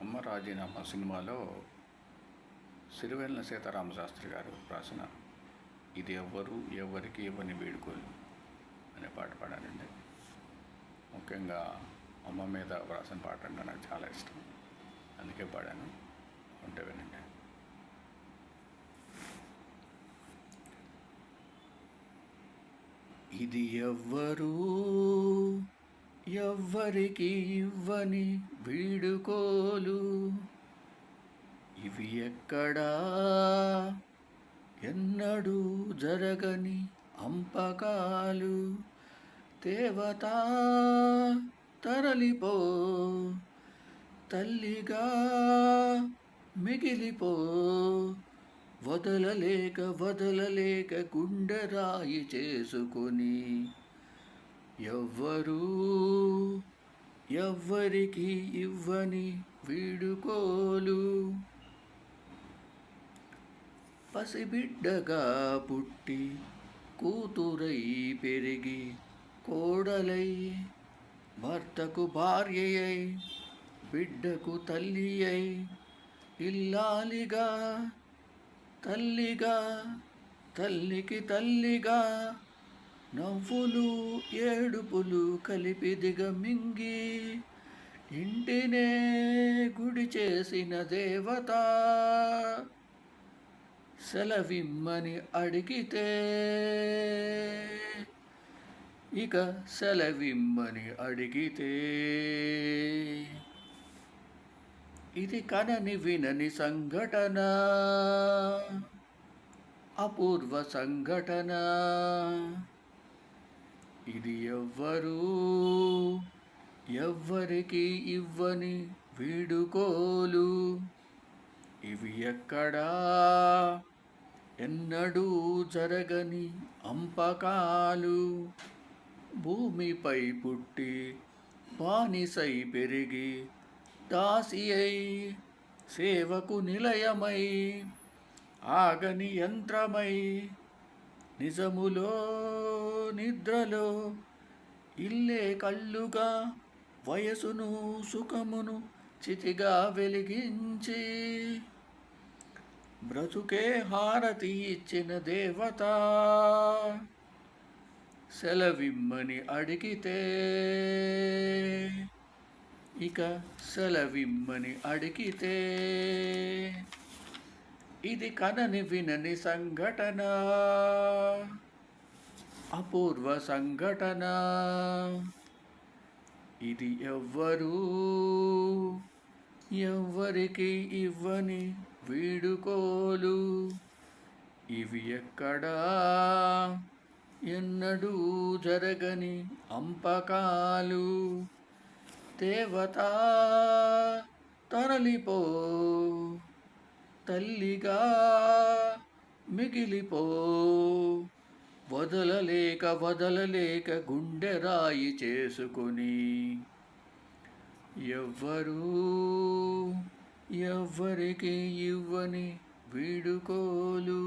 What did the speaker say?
అమ్మ రాజీనామా సినిమాలో సిరివెన్నెల సీతారామశాస్త్రి గారు రాసిన ఇది ఎవ్వరు ఎవరికి ఇవ్వని వేడుకోలు అనే పాట పాడానండి. ముఖ్యంగా అమ్మ మీద రాసిన పాట అంటే నాకు చాలా ఇష్టం, అందుకే పాడాను. ఉంటే వినండి. ఇది ఎవ్వరు ఎవ్వరికి ఇవ్వని వీడుకోలు, ఇవి ఎక్కడా ఎన్నడూ జరగని అంపకాలు. దేవతా తరలిపో, తల్లిగా మిగిలిపో, వదలలేక వదలలేక గుండెరాయి చేసుకొని. ఎవ్వరూ ఎవ్వరికి ఇవ్వని వీడుకోలు, పసిబిడ్డగా పుట్టి కూతురై పెరిగి కోడలై భర్తకు భార్యయై బిడ్డకు తల్లి అయి ఇల్లాలిగా తల్లిగా తల్లికి తల్లిగా నవ్వులు ఏడుపులు కలిపి దిగమింగి ఇంటినే గుడి చేసిన దేవత సెలవిమ్మని అడిగితే, ఇక సెలవిమ్మని అడిగితే ఇది కనని వినని సంఘటన, అపూర్వ సంఘటన. ఇది ఎవ్వరూ ఎవ్వరికి ఇవ్వని వీడుకోలు, ఇవి ఎక్కడా ఎన్నడూ జరగని అంపకాలు. భూమిపై పుట్టి బానిసై పెరిగి దాసి అయి సేవకు నిలయమై ఆగని యంత్రమై నిజములో నిద్రలో ఇల్లే కళ్ళుగా వయసును సుఖమును చితిగా వెలిగించి బ్రతుకే హారతి ఇచ్చిన దేవత సెలవిమ్మని అడిగితే, ఇక సెలవిమ్మని అడిగితే ఇది కనని వినని సంఘటన, అపూర్వ సంఘటన. ఇది ఎవ్వరూ ఎవ్వరికి ఇవ్వని వీడుకోలు, ఇవి ఎక్కడా ఎన్నడూ జరగని అంపకాలు. దేవతా తరలిపో, తల్లిగా మిగిలిపో, వదలలేక వదలలేక గుండెరాయి చేసుకొని. ఎవ్వరూ ఎవ్వరికి ఇవ్వని వీడుకోలు.